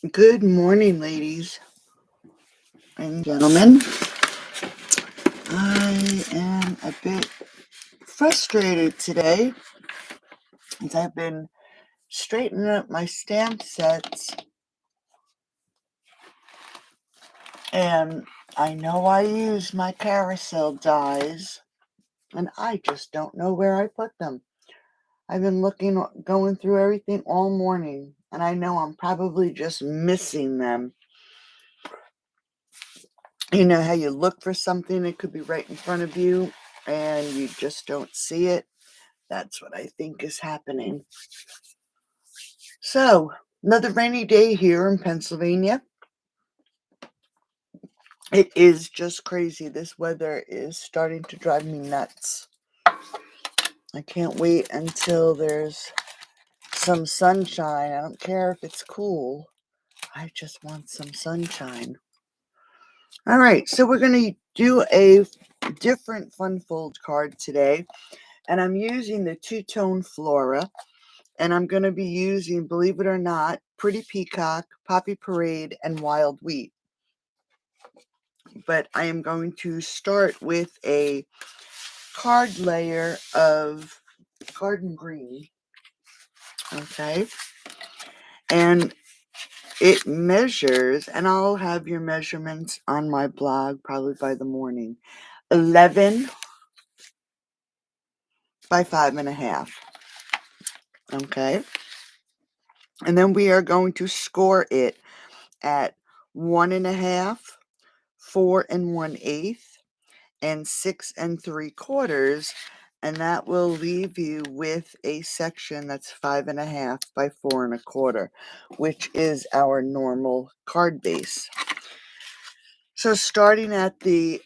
Good morning, ladies and gentlemen. I am a bit frustrated today as I've been straightening up my stamp sets, and I know I used my carousel dies, and I just don't know where I put them. I've been going through everything all morning, and I know I'm probably just missing them. You know how you look for something, it could be right in front of you, and you just don't see it? That's what I think is happening. So, another rainy day here in Pennsylvania. It is just crazy. This weather is starting to drive me nuts. I can't wait until there's some sunshine. I don't care if it's cool. I just want some sunshine. All right, so we're going to do a different fun fold card today. And I'm using the two-tone Flora. And I'm going to be using, believe it or not, Pretty Peacock, Poppy Parade, and Wild Wheat. But I am going to start with a card layer of Garden Green. Okay. And it measures, and I'll have your measurements on my blog probably by the morning, 11 by 5.5. Okay. And then we are going to score it at 1.5, 4 1/8, and 6 3/4, and that will leave you with a section that's 5.5 by 4 1/4, which is our normal card base. So starting at the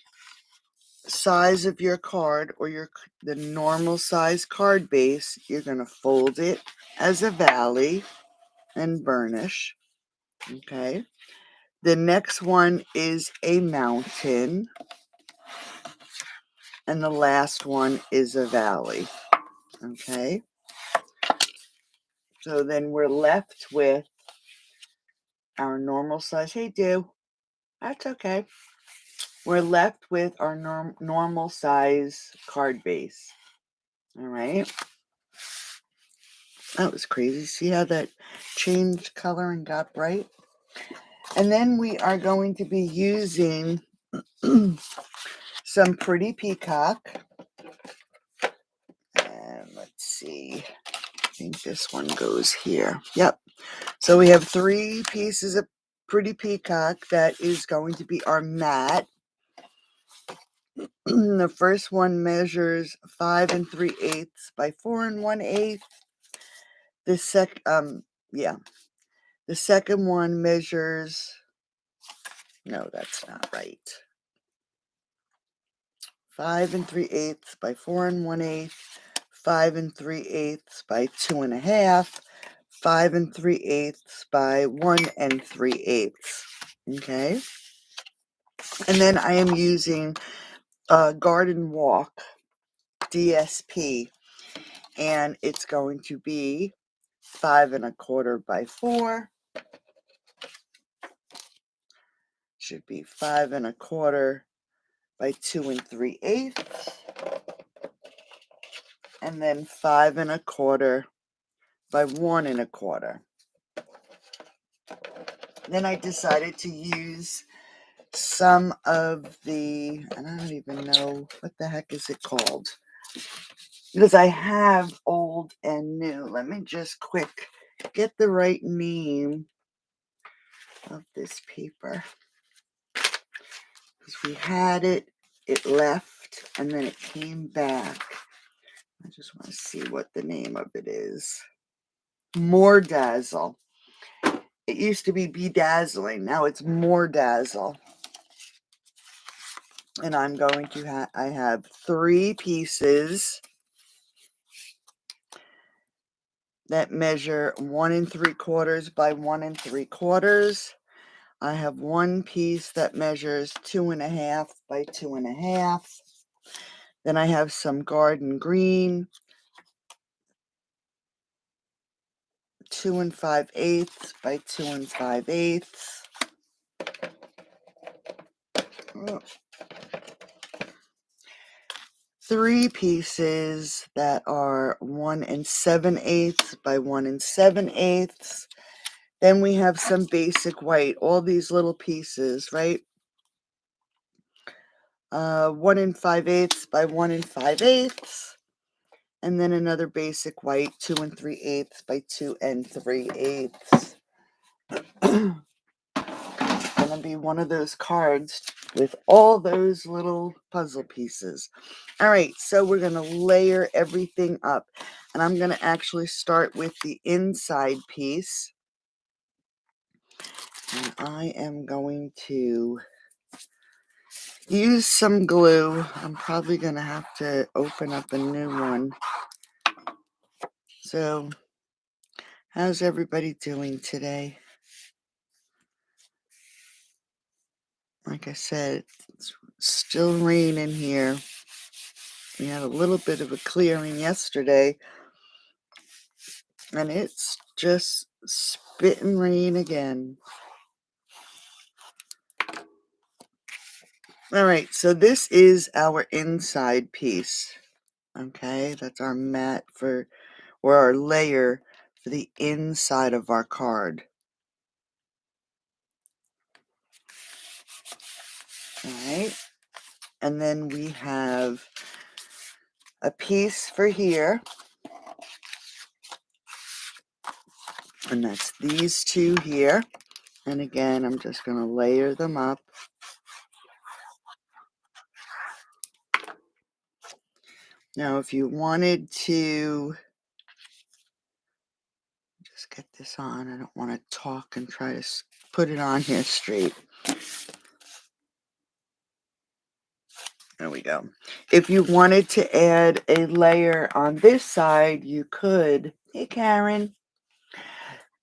size of your card, or the normal size card base, you're going to fold it as a valley and burnish. Okay. The next one is a mountain. And the last one is a valley. Okay. So then we're left with our normal size. Hey, do. That's okay. We're left with our normal size card base. All right. That was crazy. See how that changed color and got bright? And then we are going to be using some Pretty Peacock. And let's see. I think this one goes here. Yep. So we have 3 pieces of Pretty Peacock that is going to be our mat. The first one measures 5 3/8 by 4 1/8. The second one measures, no, that's not right. 5 3/8 by 4 1/8, 5 3/8 by 2.5, 5 3/8 by 1 3/8. Okay. And then I am using Garden Walk DSP, and it's going to be 5 1/4 by 4. Should be 5 1/4 by 2 3/8, and then 5 1/4 by 1 1/4. Then I decided to use some of the, and I don't even know what the heck is it called, because I have old and new. Let me just quick get the right name of this paper, because we had it left, and then it came back. I just want to see what the name of it is. More Dazzle. It used to be Bedazzling. Now it's More Dazzle. And I'm going to I have 3 pieces that measure 1 3/4 by 1 3/4. I have 1 piece that measures 2.5 by 2.5. Then I have some Garden Green, 2 5/8 by 2 5/8. Oh, 3 pieces that are 1 7/8 by 1 7/8. Then we have some basic white, all these little pieces, right? 1 5/8 by 1 5/8. And then another basic white, 2 3/8 by 2 3/8. Gonna be one of those cards with all those little puzzle pieces. All right, so we're gonna layer everything up, and I'm gonna actually start with the inside piece, and I am going to use some glue. I'm probably gonna have to open up a new one. So how's everybody doing today? Like I said, it's still raining here. We had a little bit of a clearing yesterday, and it's just spitting rain again. All right, so this is our inside piece. Okay, that's our mat for, or our layer for the inside of our card. All right, and then we have a piece for here, and that's these two here. And again, I'm just going to layer them up. Now, if you wanted to just get this on, I don't want to talk and try to put it on here straight. There we go. If you wanted to add a layer on this side, you could. Hey, Karen.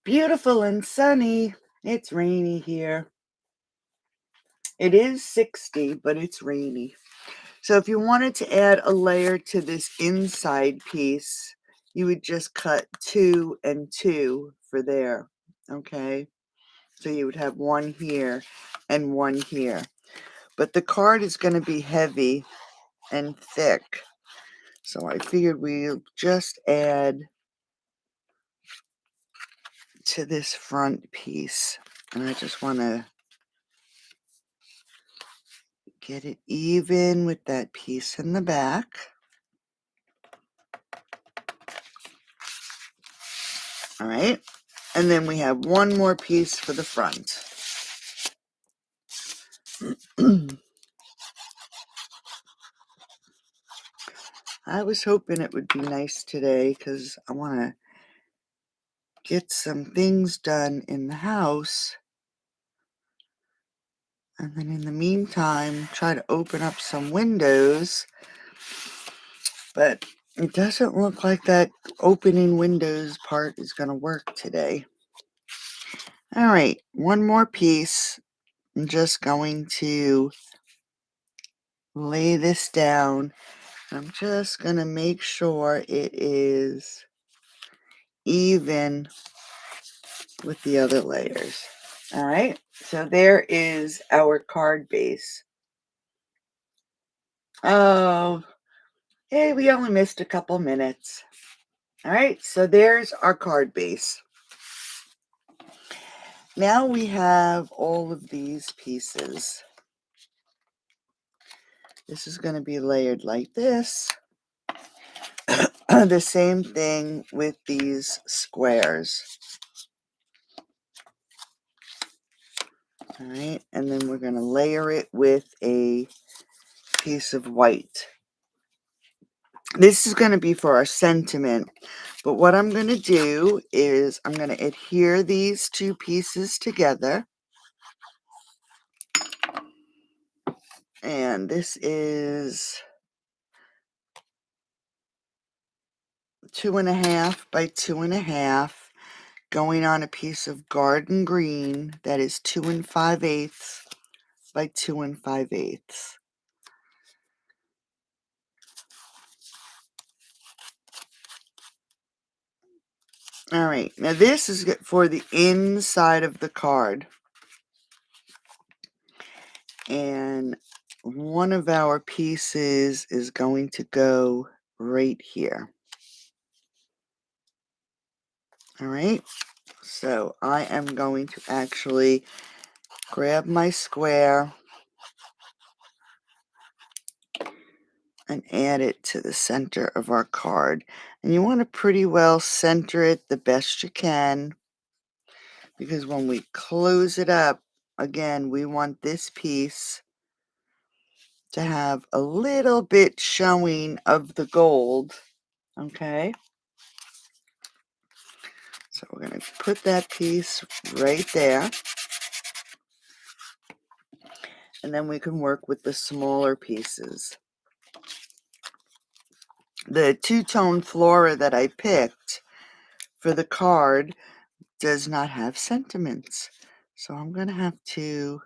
Beautiful and sunny. It's rainy here. It is 60, but it's rainy. So if you wanted to add a layer to this inside piece, you would just cut 2 and 2 for there. Okay. So you would have one here and one here. But the card is going to be heavy and thick. So I figured we'll just add to this front piece. And I just want to get it even with that piece in the back. All right. And then we have one more piece for the front. I was hoping it would be nice today because I want to get some things done in the house. And then in the meantime, try to open up some windows. But it doesn't look like that opening windows part is going to work today. All right, one more piece. I'm just going to lay this down. I'm just going to make sure it is even with the other layers. All right, so there is our card base. Oh, hey, we only missed a couple minutes. All right, so there's our card base. Now we have all of these pieces. This is going to be layered like this. The same thing with these squares. All right, and then we're going to layer it with a piece of white. This is going to be for our sentiment, but what I'm going to do is I'm going to adhere these two pieces together. And this is 2.5 by 2.5, going on a piece of garden green that is 2 5/8 by 2 5/8. All right, now this is good for the inside of the card. And one of our pieces is going to go right here. All right, so I am going to actually grab my square and add it to the center of our card. And you want to pretty well center it the best you can, because when we close it up, again, we want this piece to have a little bit showing of the gold. Okay, so we're going to put that piece right there, and then we can work with the smaller pieces. The two-tone flora that I picked for the card does not have sentiments, so I'm going to have to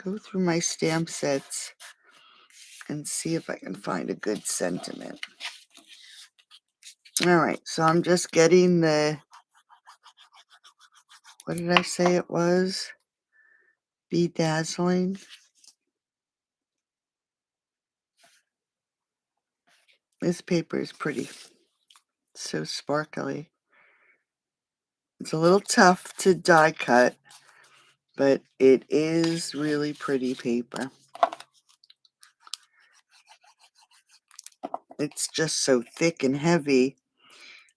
go through my stamp sets and see if I can find a good sentiment. All right, so I'm just getting the, what did I say it was? Bedazzling. This paper is pretty, so sparkly. It's a little tough to die cut, but it is really pretty paper. It's just so thick and heavy.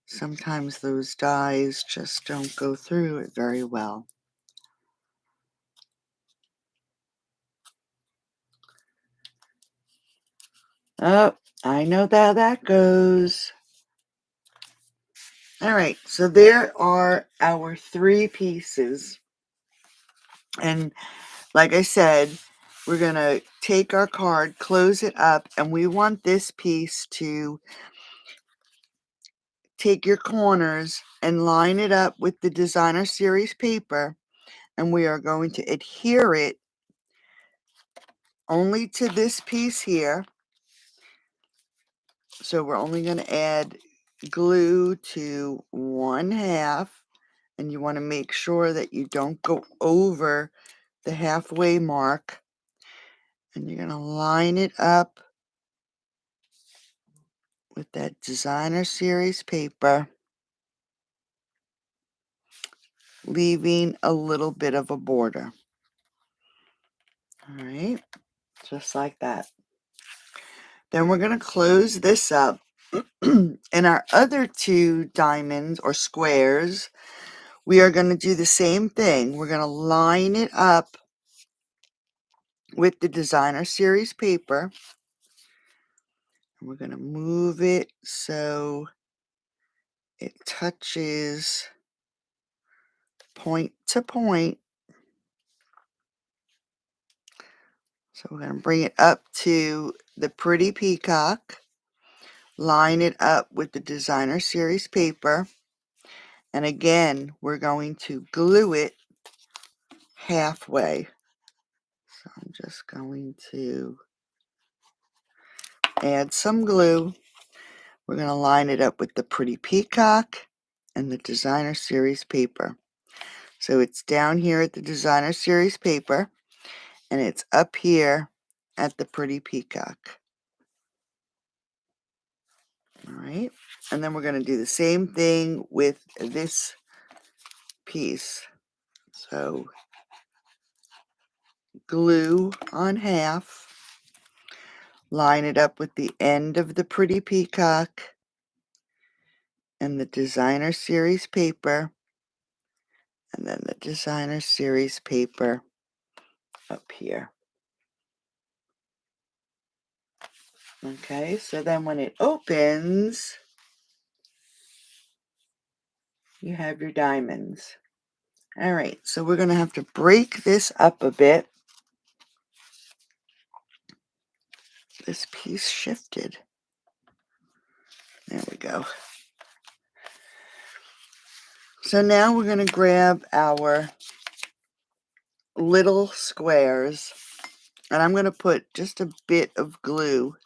Sometimes those dies just don't go through it very well. Oh, I know how that goes. All right, so there are our three pieces. And like I said, we're going to take our card, close it up, and we want this piece to take your corners and line it up with the designer series paper, and we are going to adhere it only to this piece here. So we're only going to add glue to 1/2, and you want to make sure that you don't go over the halfway mark, and you're going to line it up with that designer series paper, leaving a little bit of a border. All right, just like that. Then we're going to close this up. And our other two diamonds or squares, we are going to do the same thing. We're going to line it up with the designer series paper. And we're going to move it so it touches point to point. So we're going to bring it up to the Pretty Peacock, line it up with the designer series paper, and again, we're going to glue it halfway. So I'm just going to add some glue. We're going to line it up with the Pretty Peacock and the designer series paper. So it's down here at the designer series paper, and it's up here at the Pretty Peacock. All right, and then we're going to do the same thing with this piece. So glue on half, line it up with the end of the Pretty Peacock and the designer series paper, and then the designer series paper up here. Okay, so then when it opens, you have your diamonds. All right, so we're going to have to break this up a bit. This piece shifted. There we go. So now we're going to grab our little squares, and I'm going to put just a bit of glue.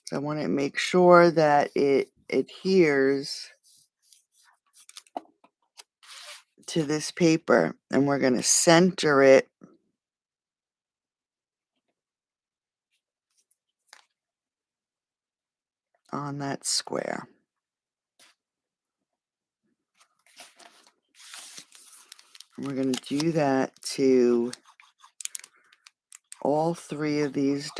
So I want to make sure that it adheres to this paper, and we're going to center it on that square. And we're going to do that to all three of these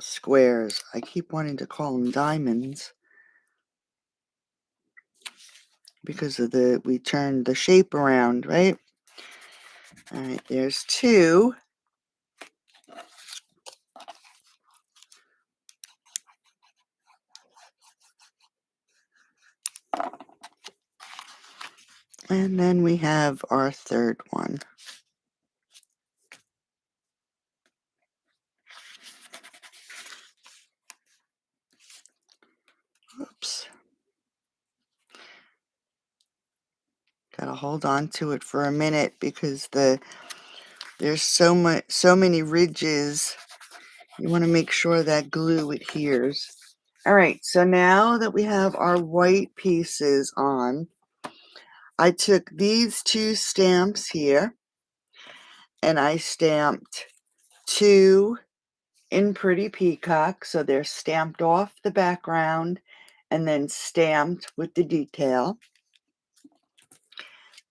squares. I keep wanting to call them diamonds because of we turned the shape around, right? All right, there's two. And then we have our third one. Oops. Gotta hold on to it for a minute because there's so many ridges. You want to make sure that glue adheres. All right, so now that we have our white pieces on, I took these two stamps here and I stamped two in Pretty Peacock, so they're stamped off the background and then stamped with the detail.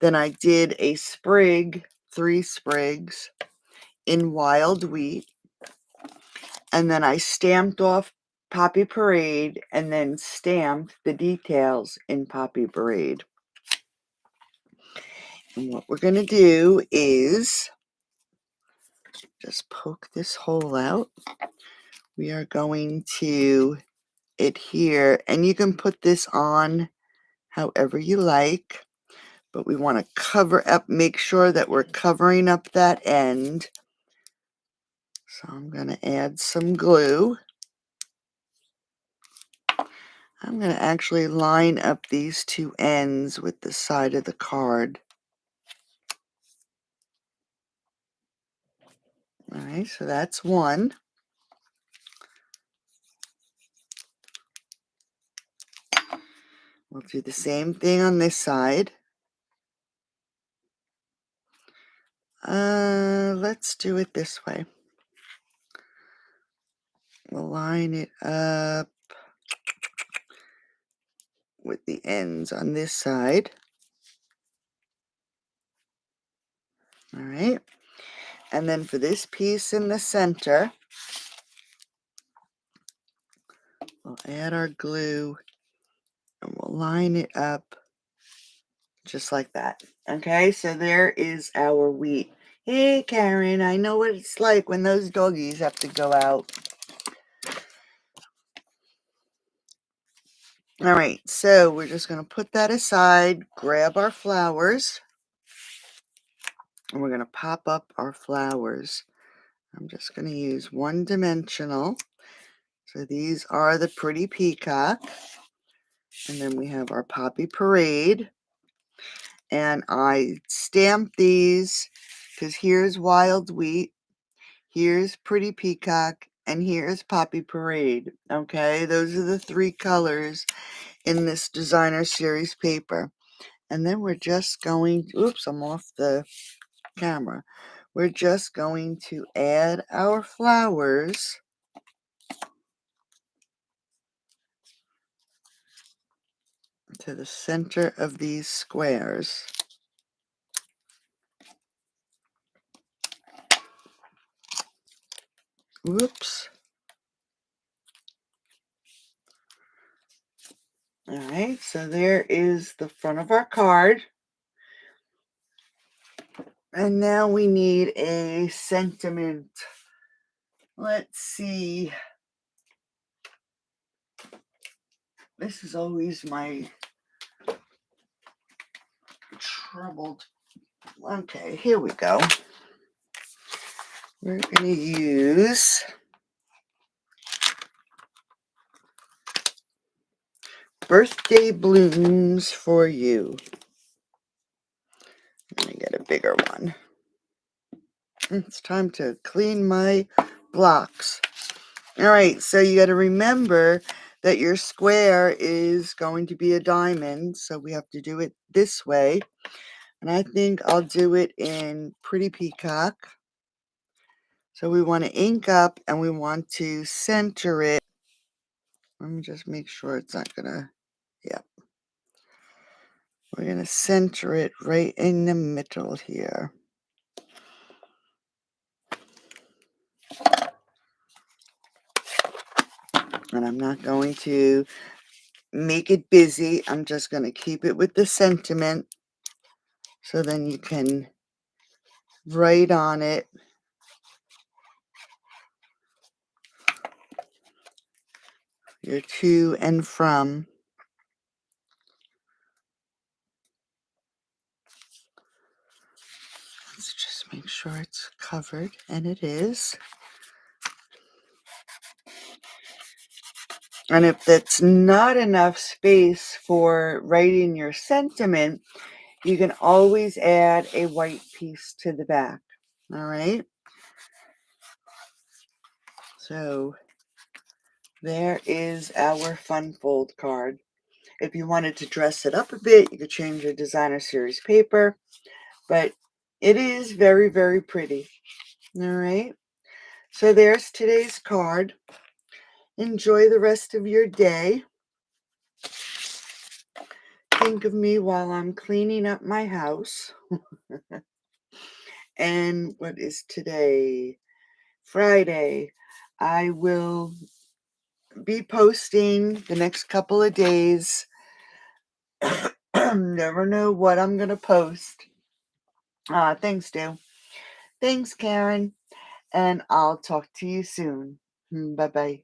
Then I did a sprig, 3 sprigs in Wild Wheat, and then I stamped off Poppy Parade and then stamped the details in Poppy Parade. And what we're going to do is just poke this hole out. We are going to adhere, and you can put this on however you like, but we want to cover up, make sure that we're covering up that end. So I'm going to add some glue. I'm going to actually line up these two ends with the side of the card. All right, so that's one. We'll do the same thing on this side. Let's do it this way. We'll line it up with the ends on this side. All right. And then for this piece in the center, we'll add our glue and we'll line it up just like that. Okay, so there is our wheat. Hey, Karen, I know what it's like when those doggies have to go out. All right, so we're just going to put that aside, grab our flowers, and we're going to pop up our flowers. I'm just going to use one-dimensional. So these are the Pretty Peacock. And then we have our Poppy Parade. And I stamped these because here's Wild Wheat, here's Pretty Peacock, and here's Poppy Parade. Okay, those are the three colors in this designer series paper. And then we're just going, oops, I'm off the camera. We're just going to add our flowers to the center of these squares. Whoops. All right, so there is the front of our card. And now we need a sentiment. Let's see. This is always my troubled. Okay, here we go. We're going to use Birthday Blooms for You. Let me get a bigger one. It's time to clean my blocks. All right, so you got to remember that your square is going to be a diamond, so we have to do it this way. And I think I'll do it in Pretty Peacock. So we want to ink up and we want to center it. Let me just make sure it's not going to, yeah. We're going to center it right in the middle here. And I'm not going to make it busy. I'm just going to keep it with the sentiment. So then you can write on it. Your to and from. Let's just make sure it's covered, and it is. And if that's not enough space for writing your sentiment, you can always add a white piece to the back. All right. So there is our fun fold card. If you wanted to dress it up a bit, you could change your designer series paper, but it is very, very pretty. All right. So there's today's card. Enjoy the rest of your day. Think of me while I'm cleaning up my house. And what is today? Friday. I will be posting the next couple of days. Never know what I'm going to post. Thanks, Dale. Thanks, Karen. And I'll talk to you soon. Bye-bye.